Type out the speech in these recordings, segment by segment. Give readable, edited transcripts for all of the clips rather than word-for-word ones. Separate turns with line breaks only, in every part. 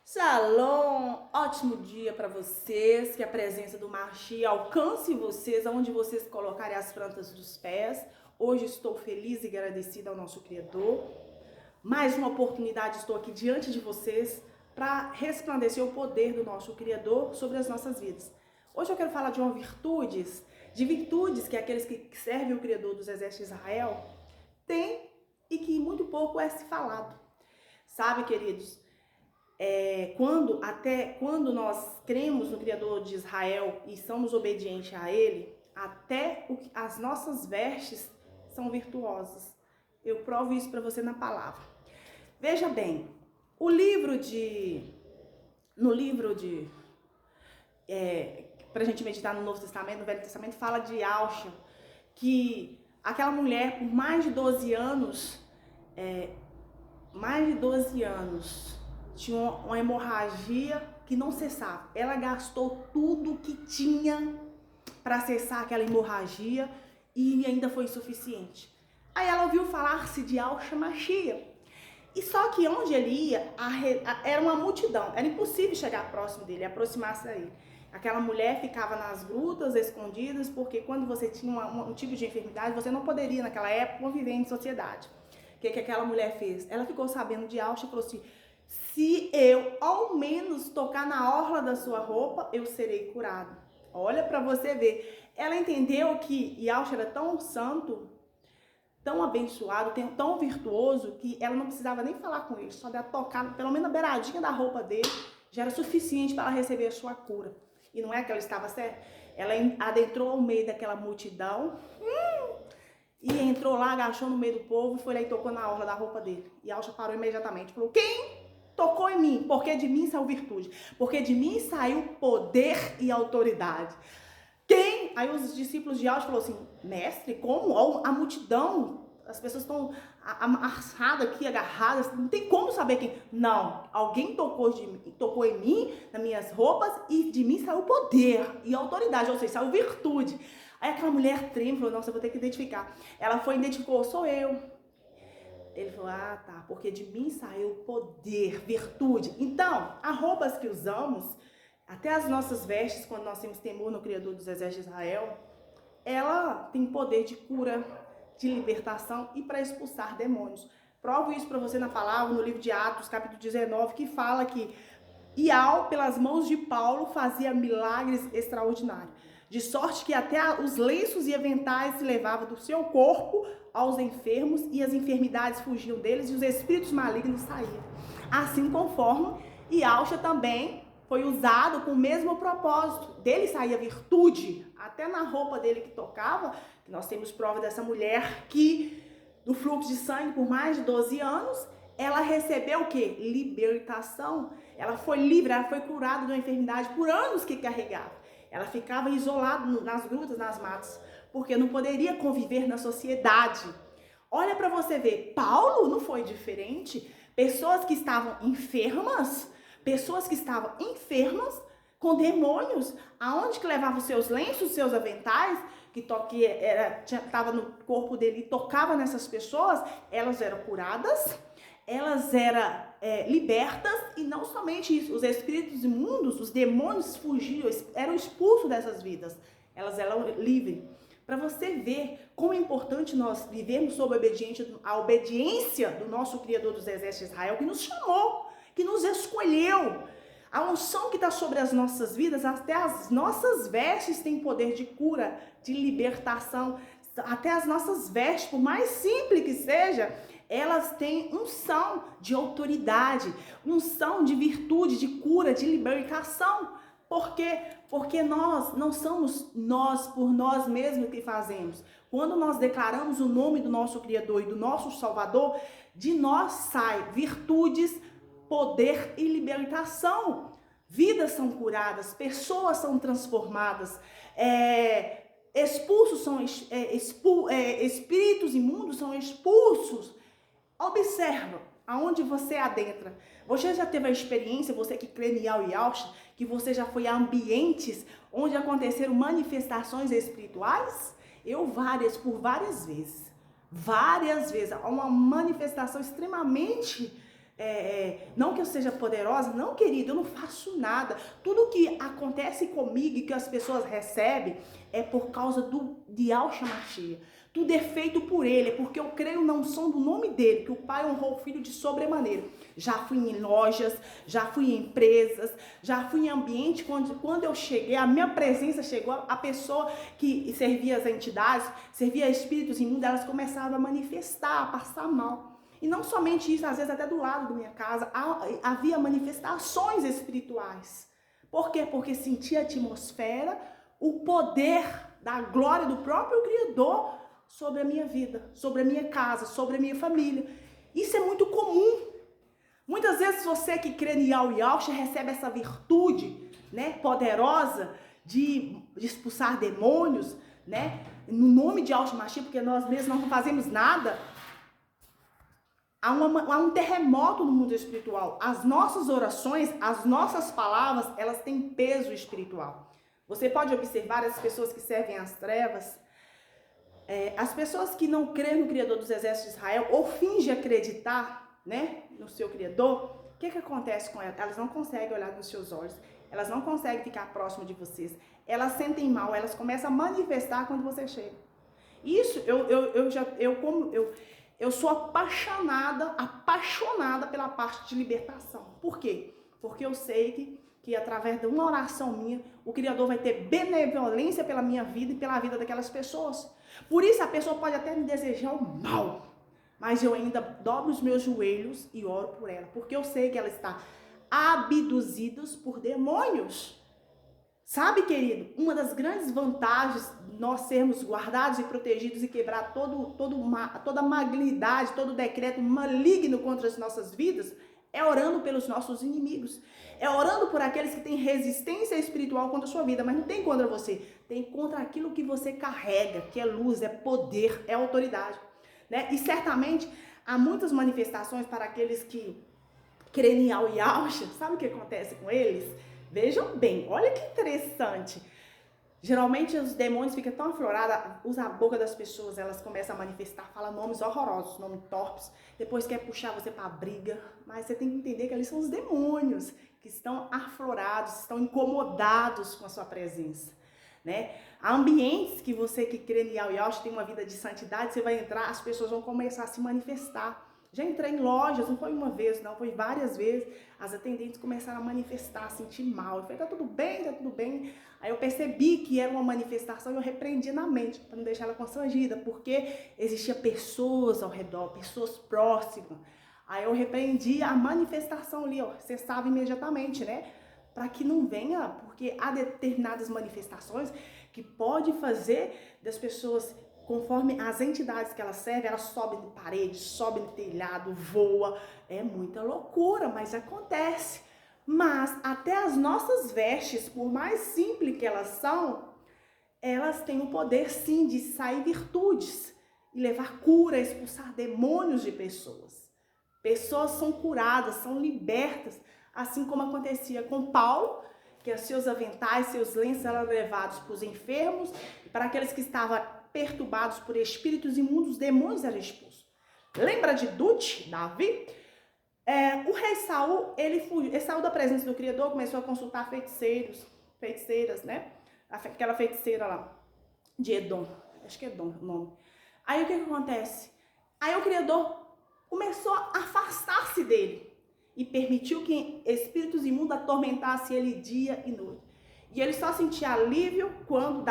Shalom, ótimo dia para vocês, que a presença do Mashiach alcance vocês, aonde vocês colocarem as plantas dos pés. Hoje estou feliz e agradecida ao nosso Criador. Mais uma oportunidade, estou aqui diante de vocês para resplandecer o poder do nosso Criador sobre as nossas vidas. Hoje eu quero falar de virtudes que aqueles que servem o Criador dos exércitos de Israel têm e que muito pouco é se falado. Sabe, queridos? Quando nós cremos no Criador de Israel e somos obedientes a Ele, as nossas vestes são virtuosas. Eu provo isso para você na palavra. Veja bem, para a gente meditar no Novo Testamento, no Velho Testamento, fala de Alcha, que aquela mulher por mais de 12 anos, tinha uma hemorragia que não cessava. Ela gastou tudo que tinha para cessar aquela hemorragia e ainda foi insuficiente. Aí ela ouviu falar-se de Al-Shamashia. E só que onde ele ia, era uma multidão. Era impossível chegar próximo dele, aproximar-se a ele. Aquela mulher ficava nas grutas, escondidas, porque quando você tinha um tipo de enfermidade, você não poderia, naquela época, conviver em sociedade. O que aquela mulher fez? Ela ficou sabendo de Al-Shamashia e falou assim: se eu ao menos tocar na orla da sua roupa, eu serei curado. Olha para você ver. Ela entendeu que Yahshua era tão santo, tão abençoado, tão virtuoso, que ela não precisava nem falar com ele. Só de tocar, pelo menos na beiradinha da roupa dele, já era suficiente para ela receber a sua cura. E não é que ela estava certa? Ela adentrou ao meio daquela multidão, e entrou lá, agachou no meio do povo, foi lá e tocou na orla da roupa dele. E Yahshua parou imediatamente. Falou: quem tocou em mim? Porque de mim saiu virtude. Porque de mim saiu poder e autoridade. Quem? Aí os discípulos de Yahshua falaram assim: mestre, como? A multidão, as pessoas estão amarradas aqui, agarradas, não tem como saber quem. Não, alguém tocou em mim, nas minhas roupas, e de mim saiu poder e autoridade, ou seja, saiu virtude. Aí aquela mulher treme, falou: nossa, eu vou ter que identificar. Ela foi e identificou: sou eu. Ele falou: ah, tá, porque de mim saiu poder, virtude. Então, as roupas que usamos, até as nossas vestes, quando nós temos temor no Criador dos Exércitos de Israel, ela tem poder de cura, de libertação e para expulsar demônios. Provo isso para você na palavra, no livro de Atos, capítulo 19, que fala que Ial, pelas mãos de Paulo, fazia milagres extraordinários. De sorte que até os lenços e aventais se levavam do seu corpo aos enfermos e as enfermidades fugiam deles e os espíritos malignos saíam. Assim conforme Yahshua também foi usado com o mesmo propósito. Dele saía virtude, até na roupa dele que tocava. Nós temos prova dessa mulher que, do fluxo de sangue por mais de 12 anos, ela recebeu o quê? Libertação. Ela foi livre, ela foi curada de uma enfermidade por anos que carregava. Ela ficava isolada nas grutas, nas matas, porque não poderia conviver na sociedade. Olha para você ver, Paulo não foi diferente. Pessoas que estavam enfermas com demônios, aonde que levavam seus lenços, seus aventais, que estava no corpo dele e tocava nessas pessoas, elas eram curadas, elas eram libertas, e não somente isso, os espíritos imundos, os demônios fugiam, eram expulsos dessas vidas, elas eram livres. Para você ver como é importante nós vivermos sob a obediência do nosso Criador dos Exércitos de Israel, que nos chamou, que nos escolheu. A unção que está sobre as nossas vidas, até as nossas vestes têm poder de cura, de libertação. Até as nossas vestes, por mais simples que seja, elas têm unção de autoridade, unção de virtude, de cura, de libertação. Por quê? Porque nós não somos nós por nós mesmos que fazemos. Quando nós declaramos o nome do nosso Criador e do nosso Salvador, de nós sai virtudes, poder e libertação. Vidas são curadas, pessoas são transformadas, espíritos imundos são expulsos. Observa aonde você adentra. Você já teve a experiência, você que crê em Yahshua, que você já foi a ambientes onde aconteceram manifestações espirituais? Eu por várias vezes. Há uma manifestação extremamente não que eu seja poderosa, não, querido, eu não faço nada. Tudo que acontece comigo e que as pessoas recebem é por causa de Yahshua Mashiach. Tudo é feito por ele, é porque eu creio na unção do nome dele, que o Pai honrou o Filho de sobremaneira. Já fui em lojas, já fui em empresas, já fui em ambiente quando eu cheguei, a minha presença chegou, a pessoa que servia as entidades, servia espíritos imundos, elas começavam a manifestar, a passar mal. E não somente isso, às vezes até do lado da minha casa, havia manifestações espirituais. Por quê? Porque sentia a atmosfera, o poder da glória do próprio Criador sobre a minha vida, sobre a minha casa, sobre a minha família. Isso é muito comum. Muitas vezes você que crê em Yahshua recebe essa virtude, né, poderosa de expulsar demônios, né, no nome de Yahshua Mashiach, porque nós mesmos não fazemos nada. Há um terremoto no mundo espiritual. As nossas orações, as nossas palavras, elas têm peso espiritual. Você pode observar as pessoas que servem às trevas, as pessoas que não creem no Criador dos Exércitos de Israel ou fingem acreditar, né, no seu Criador, o que acontece com elas? Elas não conseguem olhar nos seus olhos, elas não conseguem ficar próximo de vocês, elas sentem mal, elas começam a manifestar quando você chega. Isso, eu sou apaixonada pela parte de libertação. Por quê? Porque eu sei que através de uma oração minha, o Criador vai ter benevolência pela minha vida e pela vida daquelas pessoas. Por isso a pessoa pode até me desejar o mal, mas eu ainda dobro os meus joelhos e oro por ela, porque eu sei que ela está abduzida por demônios. Sabe, querido, uma das grandes vantagens de nós sermos guardados e protegidos e quebrar toda malignidade, todo decreto maligno contra as nossas vidas, é orando pelos nossos inimigos. É orando por aqueles que têm resistência espiritual contra a sua vida, mas não tem contra você. Tem contra aquilo que você carrega, que é luz, é poder, é autoridade, né? E certamente há muitas manifestações para aqueles que creem em Yahshua. Sabe o que acontece com eles? Vejam bem, olha que interessante. Geralmente os demônios ficam tão aflorados, usa a boca das pessoas, elas começam a manifestar, falam nomes horrorosos, nomes torpes, depois quer puxar você para a briga, mas você tem que entender que ali são os demônios que estão aflorados, estão incomodados com a sua presença, né? Há ambientes que você que crê em Yahshua tem uma vida de santidade, você vai entrar, as pessoas vão começar a se manifestar. Já entrei em lojas, não foi uma vez, não, foi várias vezes. As atendentes começaram a manifestar, a sentir mal. Eu falei, tá tudo bem, tá tudo bem. Aí eu percebi que era uma manifestação e eu repreendi na mente, para não deixar ela constrangida, porque existia pessoas ao redor, pessoas próximas. Aí eu repreendi a manifestação ali, ó, cessava imediatamente, né? Para que não venha, porque há determinadas manifestações que pode fazer das pessoas, conforme as entidades que elas servem, elas sobem de parede, sobem de telhado, voa. É muita loucura, mas acontece. Mas até as nossas vestes, por mais simples que elas são, elas têm o poder sim de sair virtudes e levar cura, expulsar demônios de pessoas. Pessoas são curadas, são libertas, assim como acontecia com Paulo, que os seus aventais, seus lenços eram levados para os enfermos e para aqueles que estavam perturbados por espíritos imundos, demônios eram expulsos. Lembra de Dute, Davi? O rei Saul, ele saiu da presença do Criador, começou a consultar feiticeiras, né? Aquela feiticeira lá, de Edom, acho que é Edom o nome. Aí o que acontece? Aí o Criador começou a afastar-se dele e permitiu que espíritos imundos atormentassem ele dia e noite. E ele só sentia alívio quando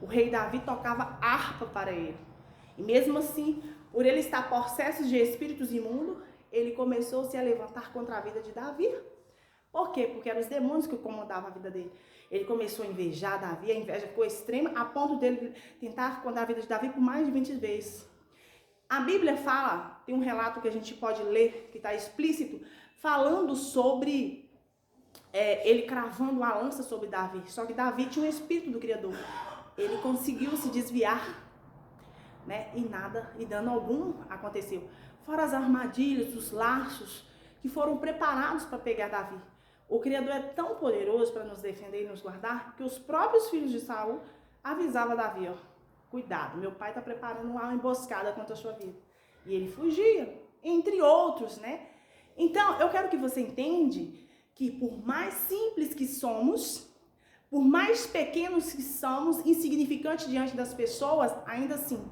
o rei Davi tocava harpa para ele. E mesmo assim, por ele estar possesso de espíritos imundos, ele começou -se a levantar contra a vida de Davi. Por quê? Porque eram os demônios que comandavam a vida dele. Ele começou a invejar Davi, a inveja ficou extrema, a ponto dele tentar contar a vida de Davi por mais de 20 vezes. A Bíblia fala, tem um relato que a gente pode ler, que está explícito, falando sobre ele cravando uma lança sobre Davi. Só que Davi tinha um espírito do Criador. Ele conseguiu se desviar, né? E nada, e dano algum aconteceu. Fora as armadilhas, os laços que foram preparados para pegar Davi. O Criador é tão poderoso para nos defender e nos guardar que os próprios filhos de Saul avisavam Davi, ó, cuidado, meu pai está preparando uma emboscada contra a sua vida. E ele fugia, entre outros, né? Então, eu quero que você entenda que por mais simples que somos, por mais pequenos que somos, insignificantes diante das pessoas, ainda assim,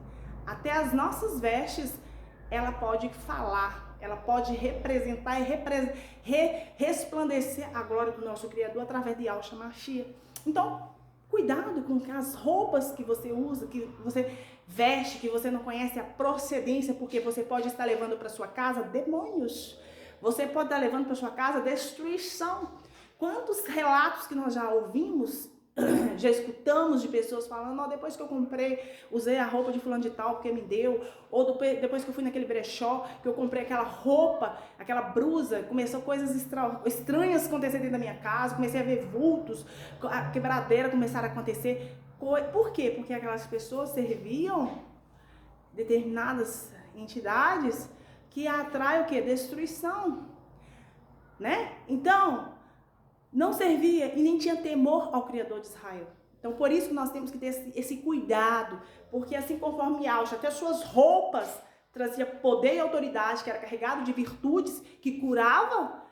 até as nossas vestes, ela pode falar, ela pode representar e resplandecer a glória do nosso Criador através de Yahshua Mashiach. Então, cuidado com as roupas que você usa, que você veste, que você não conhece a procedência, porque você pode estar levando para sua casa demônios. Você pode estar levando para sua casa destruição. Quantos relatos que nós já ouvimos, já escutamos de pessoas falando, oh, depois que eu comprei, usei a roupa de fulano de tal porque me deu, ou depois que eu fui naquele brechó, que eu comprei aquela roupa, aquela blusa, começou coisas estranhas acontecer dentro da minha casa, comecei a ver vultos, a quebradeira começaram a acontecer. Por quê? Porque aquelas pessoas serviam determinadas entidades que atraem o quê? Destruição, né? Então, não servia e nem tinha temor ao Criador de Israel. Então, por isso que nós temos que ter esse cuidado, porque assim conforme Yahshua, até suas roupas trazia poder e autoridade, que era carregado de virtudes, que curava,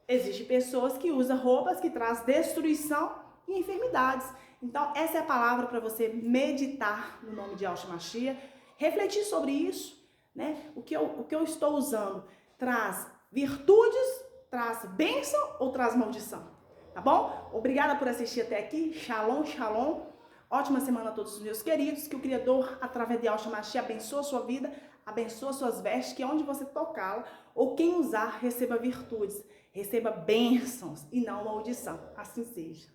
existem pessoas que usam roupas que trazem destruição e enfermidades. Então, essa é a palavra para você meditar no nome de Yahshua Mashiach, refletir sobre isso, né? O que eu estou usando traz virtudes, traz bênção ou traz maldição? Tá bom? Obrigada por assistir até aqui. Shalom, shalom. Ótima semana a todos os meus queridos. Que o Criador, através de Yahshua Mashiach, abençoe a sua vida, abençoe suas vestes, que onde você tocá-la ou quem usar, receba virtudes, receba bênçãos e não maldição. Assim seja.